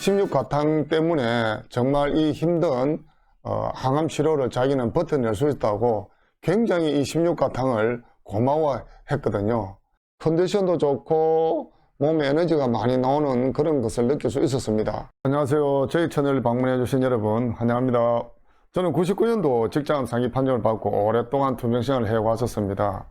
16가탕 때문에 정말 이 힘든 항암 치료를 자기는 버텨낼 수 있다고 굉장히 이 16가탕을 고마워했거든요. 컨디션도 좋고 몸에 에너지가 많이 나오는 그런 것을 느낄 수 있었습니다. 안녕하세요. 저희 채널 방문해 주신 여러분 환영합니다. 저는 99년도 직장 상기 판정을 받고 오랫동안 투병생활을 해왔었습니다.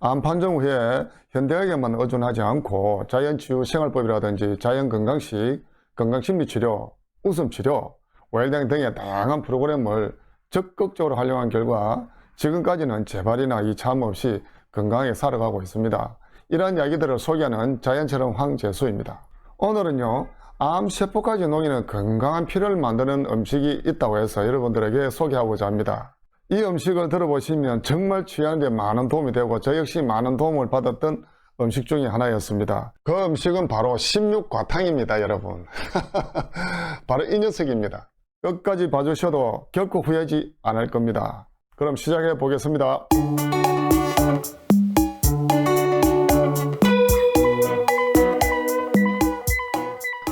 암 판정 후에 현대의학에만 의존하지 않고 자연치유 생활법이라든지 자연건강식, 건강심리치료, 웃음치료, 웰빙 등의 다양한 프로그램을 적극적으로 활용한 결과 지금까지는 재발이나 이참 없이 건강하게 살아가고 있습니다. 이러한 이야기들을 소개하는 자연처럼 황재수입니다. 오늘은요, 암세포까지 녹이는 건강한 피를 만드는 음식이 있다고 해서 여러분들에게 소개하고자 합니다. 이 음식을 들어보시면 정말 취하는 데 많은 도움이 되고 저 역시 많은 도움을 받았던 음식 중에 하나였습니다. 그 음식은 바로 16가탕입니다, 여러분. 바로 이 녀석입니다. 끝까지 봐주셔도 결코 후회하지 않을 겁니다. 그럼 시작해 보겠습니다.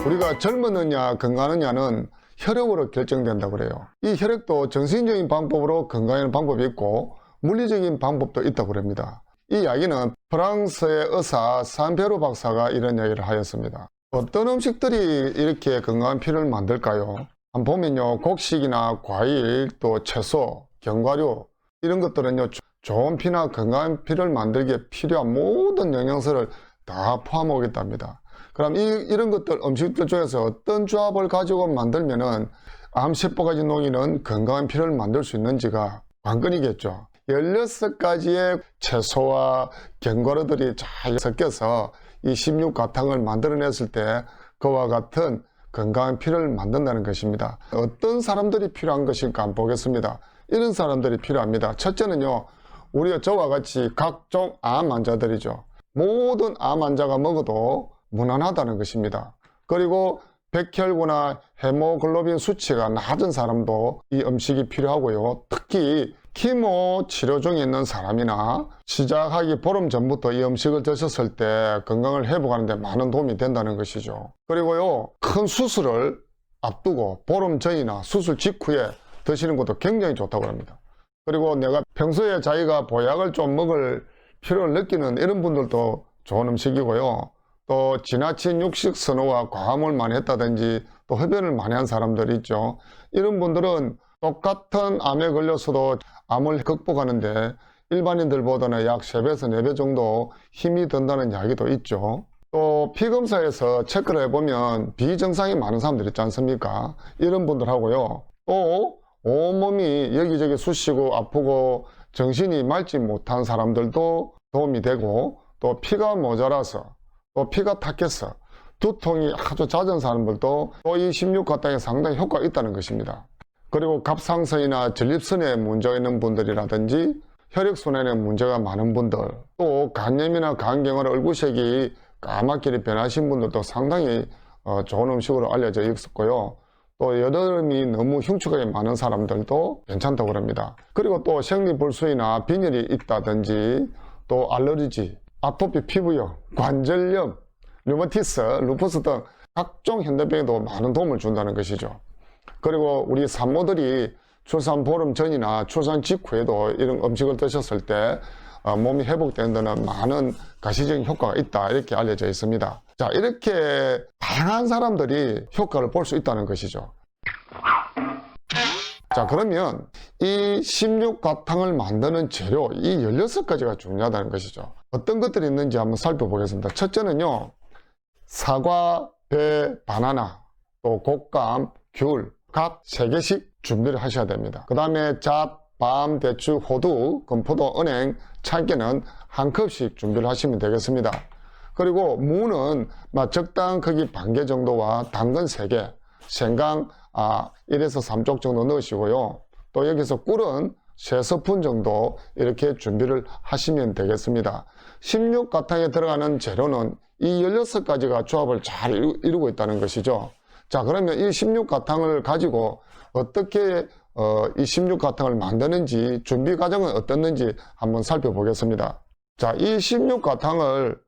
우리가 젊었느냐 건강하느냐는 혈액으로 결정된다고 그래요. 이 혈액도 정신적인 방법으로 건강하는 방법이 있고 물리적인 방법도 있다고 그럽니다. 이 이야기는 프랑스의 의사 산페로 박사가 이런 이야기를 하였습니다. 어떤 음식들이 이렇게 건강한 피를 만들까요? 한번 보면요, 곡식이나 과일, 또 채소, 견과류 이런 것들은요, 좋은 피나 건강한 피를 만들기에 필요한 모든 영양소를 다 포함하고 있답니다. 그럼 이런 것들 음식들 중에서 어떤 조합을 가지고 만들면은 암세포까지 녹이는 건강한 피를 만들 수 있는지가 관건이겠죠. 16가지의 채소와 견과류들이 잘 섞여서 이 16가탕을 만들어냈을 때 그와 같은 건강한 피를 만든다는 것입니다. 어떤 사람들이 필요한 것일까 한번 보겠습니다. 이런 사람들이 필요합니다. 첫째는요, 우리가 저와 같이 각종 암 환자들이죠. 모든 암 환자가 먹어도 무난하다는 것입니다. 그리고 백혈구나 헤모글로빈 수치가 낮은 사람도 이 음식이 필요하고요. 특히 키모 치료 중에 있는 사람이나 시작하기 보름 전부터 이 음식을 드셨을 때 건강을 회복하는 데 많은 도움이 된다는 것이죠. 그리고요, 큰 수술을 앞두고 보름 전이나 수술 직후에 드시는 것도 굉장히 좋다고 합니다. 그리고 내가 평소에 자기가 보약을 좀 먹을 필요를 느끼는 이런 분들도 좋은 음식이고요. 또 지나친 육식 선호와 과음을 많이 했다든지 또 흡연을 많이 한 사람들이 있죠. 이런 분들은 똑같은 암에 걸려서도 암을 극복하는데 일반인들보다는 약 3배에서 4배 정도 힘이 든다는 이야기도 있죠. 또 피검사에서 체크를 해보면 비정상이 많은 사람들 있지 않습니까? 이런 분들하고요. 또 온몸이 여기저기 쑤시고 아프고 정신이 맑지 못한 사람들도 도움이 되고, 또 피가 모자라서 또 피가 탁해서 두통이 아주 잦은 사람들도 또 이 16가탕에 상당히 효과가 있다는 것입니다. 그리고 갑상선이나 전립선에 문제가 있는 분들이라든지 혈액순환에 문제가 많은 분들, 또 간염이나 간경화로 얼굴색이 까맣게 변하신 분들도 상당히 좋은 음식으로 알려져 있었고요. 또 여드름이 너무 흉측하게 많은 사람들도 괜찮다고 합니다. 그리고 또 생리불순이나 빈혈이 있다든지 또 알레르기, 아토피 피부염, 관절염, 류마티스, 루푸스 등 각종 현대병에도 많은 도움을 준다는 것이죠. 그리고 우리 산모들이 출산 보름 전이나 출산 직후에도 이런 음식을 드셨을 때 몸이 회복되는 데는 많은 가시적인 효과가 있다, 이렇게 알려져 있습니다. 자, 이렇게 다양한 사람들이 효과를 볼 수 있다는 것이죠. 자, 그러면 이 16가탕을 만드는 재료, 이 16가지가 중요하다는 것이죠. 어떤 것들이 있는지 한번 살펴보겠습니다. 첫째는요, 사과, 배, 바나나, 또 곶감, 귤 각 3개씩 준비를 하셔야 됩니다. 그 다음에 잣, 밤, 대추, 호두, 건포도, 은행, 참깨는 1컵씩 준비를 하시면 되겠습니다. 그리고 무는 적당한 크기 반개 정도와 당근 3개, 생강 1에서 3쪽 정도 넣으시고요. 또 여기서 꿀은 3스푼 정도 이렇게 준비를 하시면 되겠습니다. 16가탕에 들어가는 재료는 이 16가지가 조합을 잘 이루고 있다는 것이죠. 자, 그러면 이 16가탕을 가지고 어떻게 이 16가탕을 만드는지, 준비 과정은 어떻는지 한번 살펴보겠습니다. 자, 이 16가탕을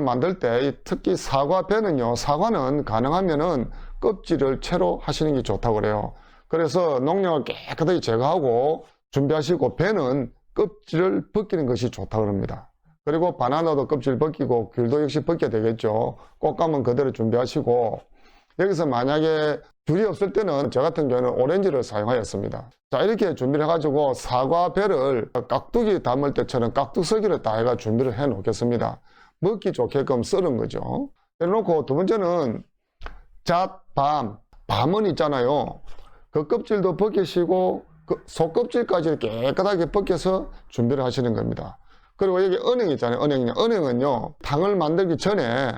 만들 때 특히 사과, 배는요, 사과는 가능하면은 껍질을 채로 하시는 게 좋다고 그래요. 그래서 농약을 깨끗하게 제거하고 준비하시고, 배는 껍질을 벗기는 것이 좋다고 합니다. 그리고 바나나도 껍질 벗기고 귤도 역시 벗겨야 되겠죠. 꽃감은 그대로 준비하시고, 여기서 만약에 귤이 없을 때는 저 같은 경우는 오렌지를 사용하였습니다. 자, 이렇게 준비를 해가지고 사과 배를 깍두기 담을 때처럼 깍둑썰기를 다 해가 준비를 해 놓겠습니다. 먹기 좋게끔 썰은 거죠. 해놓고, 두 번째는 밤은 있잖아요. 그 껍질도 벗기시고 그 속껍질까지 깨끗하게 벗겨서 준비를 하시는 겁니다. 그리고 여기 은행 있잖아요. 은행은요, 탕을 만들기 전에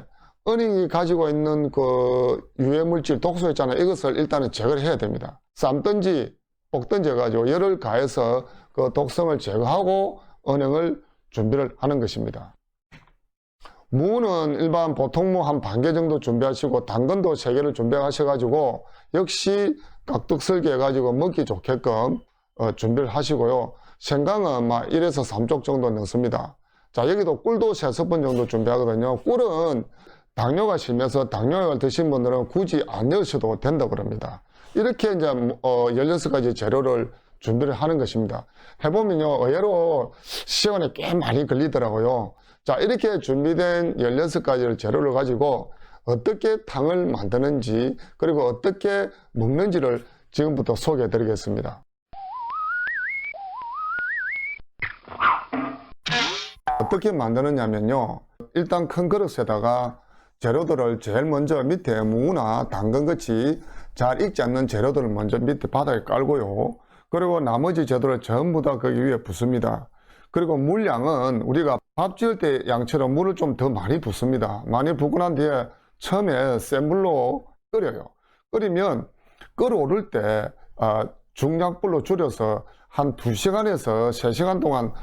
은행이 가지고 있는 그 유해물질, 독소 있잖아요. 이것을 일단은 제거를 해야 됩니다. 삶든지 볶든지 해가지고 열을 가해서 그 독성을 제거하고 은행을 준비를 하는 것입니다. 무는 일반 보통 무 한 반 개 정도 준비하시고, 당근도 3개를 준비하셔가지고 역시 깍둑썰기 해가지고 먹기 좋게끔 준비를 하시고요. 생강은 막 1에서 3쪽 정도 넣습니다. 자, 여기도 꿀도 3스푼 정도 준비하거든요. 꿀은 당뇨가 심해서 당뇨약을 드신 분들은 굳이 안 넣으셔도 된다고 합니다. 이렇게 이제 16가지 재료를 준비를 하는 것입니다. 해보면요, 의외로 시간이 꽤 많이 걸리더라고요. 자, 이렇게 준비된 16가지 재료를 가지고 어떻게 탕을 만드는지, 그리고 어떻게 먹는지를 지금부터 소개해 드리겠습니다. 어떻게 만드느냐면요, 일단 큰 그릇에다가 재료들을 제일 먼저 밑에 무나 당근같이 잘 익지 않는 재료들을 먼저 밑에 바닥에 깔고요. 그리고 나머지 재료를 전부 다 거기 위에 붓습니다. 그리고 물량은 우리가 밥 지을 때 양처럼 물을 좀 더 많이 붓습니다. 많이 붓고 난 뒤에 처음에 센 불로 끓여요. 끓이면 끓어오를 때 중약불로 줄여서 한 2시간에서 3시간 동안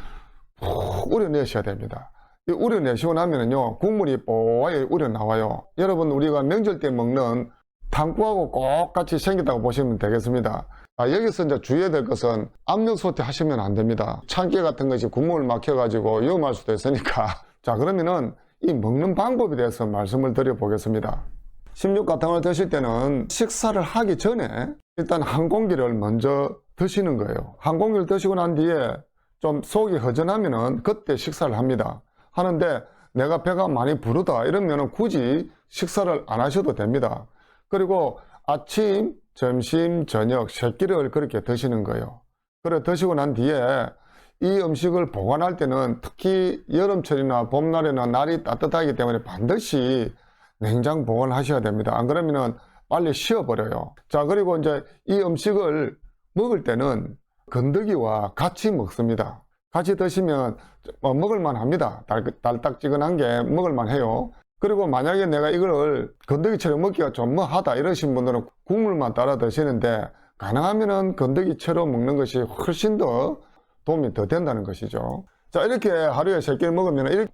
푹 우려내셔야 됩니다. 우려내시고 나면은요, 국물이 뽀얗게 우려 나와요. 여러분, 우리가 명절 때 먹는 탕국하고 똑같이 생겼다고 보시면 되겠습니다. 여기서 이제 주의해야 될 것은 압력 소태 하시면 안 됩니다. 참깨 같은 것이 국물을 막혀가지고 위험할 수도 있으니까. 자, 그러면은 이 먹는 방법에 대해서 말씀을 드려보겠습니다. 16가탕을 드실 때는 식사를 하기 전에 일단 한 공기를 먼저 드시는 거예요. 한 공기를 드시고 난 뒤에 좀 속이 허전하면은 그때 식사를 합니다. 하는데 내가 배가 많이 부르다 이러면은 굳이 식사를 안 하셔도 됩니다. 그리고 아침, 점심, 저녁 세 끼를 그렇게 드시는 거예요. 그래 드시고 난 뒤에 이 음식을 보관할 때는 특히 여름철이나 봄날에는 날이 따뜻하기 때문에 반드시 냉장 보관하셔야 됩니다. 안 그러면은 빨리 식어버려요. 자, 그리고 이제 이 음식을 먹을 때는 건더기와 같이 먹습니다. 같이 드시면 먹을만 합니다. 달딱지근한 게 먹을만 해요. 그리고 만약에 내가 이걸 건더기처럼 먹기가 좀 뭐하다 이러신 분들은 국물만 따라 드시는데, 가능하면은 건더기처럼 먹는 것이 훨씬 더 도움이 더 된다는 것이죠. 자, 이렇게 하루에 3끼를 먹으면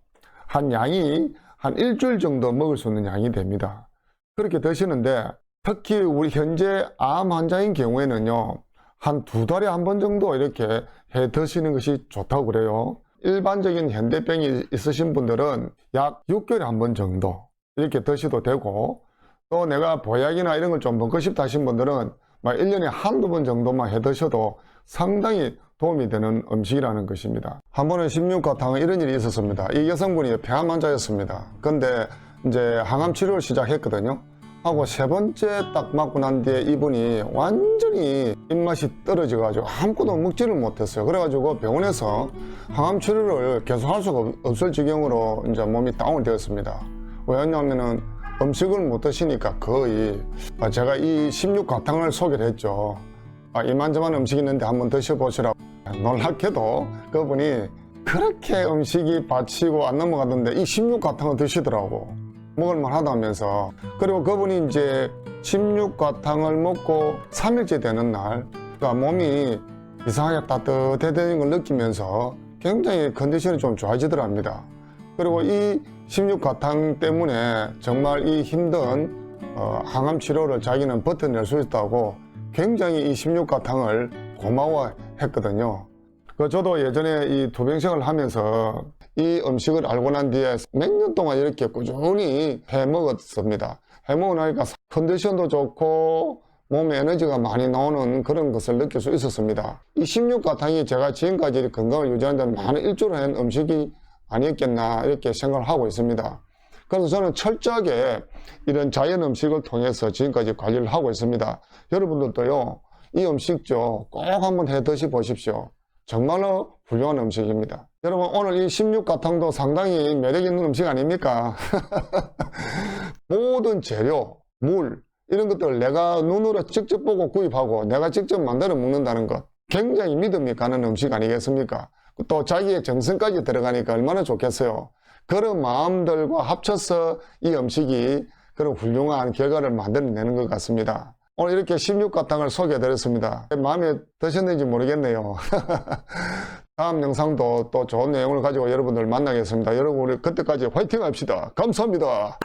한 양이 한 일주일 정도 먹을 수 있는 양이 됩니다. 그렇게 드시는데, 특히 우리 현재 암 환자인 경우에는요, 한 2달에 한 번 정도 이렇게 해 드시는 것이 좋다고 그래요. 일반적인 현대병이 있으신 분들은 약 6개월에 한 번 정도 이렇게 드셔도 되고, 또 내가 보약이나 이런 걸 좀 먹고 싶다 하신 분들은 막 1년에 한두 번 정도만 해 드셔도 상당히 도움이 되는 음식이라는 것입니다. 한 번은 16가탕에 이런 일이 있었습니다. 이 여성분이 폐암 환자였습니다. 근데 이제 항암 치료를 시작했거든요. 하고 3번째 딱 맞고 난 뒤에 이분이 완전히 입맛이 떨어져가지고 아무것도 먹지를 못했어요. 그래가지고 병원에서 항암 치료를 계속 할 수가 없을 지경으로 이제 몸이 다운이 되었습니다. 왜냐하면은 음식을 못 드시니까 거의 제가 이 16가탕을 소개를 했죠. 이만저만 음식이 있는데 한번 드셔보시라고. 놀랍게도 그분이 그렇게 음식이 받치고 안 넘어가던데 이 16가탕을 드시더라고. 먹을만 하다면서. 그리고 그분이 이제 16가탕을 먹고 3일째 되는 날, 그러니까 몸이 이상하게 따뜻해지는 걸 느끼면서 굉장히 컨디션이 좀 좋아지더랍니다. 그리고 이 16가탕 때문에 정말 이 힘든 항암 치료를 자기는 버텨낼 수 있다고 굉장히 이 16가탕을 고마워했거든요. 저도 예전에 이 투병생활을 하면서 이 음식을 알고 난 뒤에 몇 년 동안 이렇게 꾸준히 해 먹었습니다. 해 먹고 나니까 컨디션도 좋고 몸에 에너지가 많이 나오는 그런 것을 느낄 수 있었습니다. 이 16가탕이 제가 지금까지 건강을 유지하는 데 많은 일조를 한 음식이 아니었겠나 이렇게 생각을 하고 있습니다. 그래서 저는 철저하게 이런 자연 음식을 통해서 지금까지 관리를 하고 있습니다. 여러분들도요, 이 음식죠, 꼭 한번 해 드시 보십시오. 정말로 훌륭한 음식입니다. 여러분, 오늘 이 16가탕도 상당히 매력 있는 음식 아닙니까? 모든 재료, 물, 이런 것들을 내가 눈으로 직접 보고 구입하고 내가 직접 만들어 먹는다는 것, 굉장히 믿음이 가는 음식 아니겠습니까? 또 자기의 정성까지 들어가니까 얼마나 좋겠어요. 그런 마음들과 합쳐서 이 음식이 그런 훌륭한 결과를 만들어내는 것 같습니다. 오늘 이렇게 16가탕을 소개해드렸습니다. 마음에 드셨는지 모르겠네요. 다음 영상도 또 좋은 내용을 가지고 여러분들 만나겠습니다. 여러분, 우리 그때까지 화이팅 합시다. 감사합니다.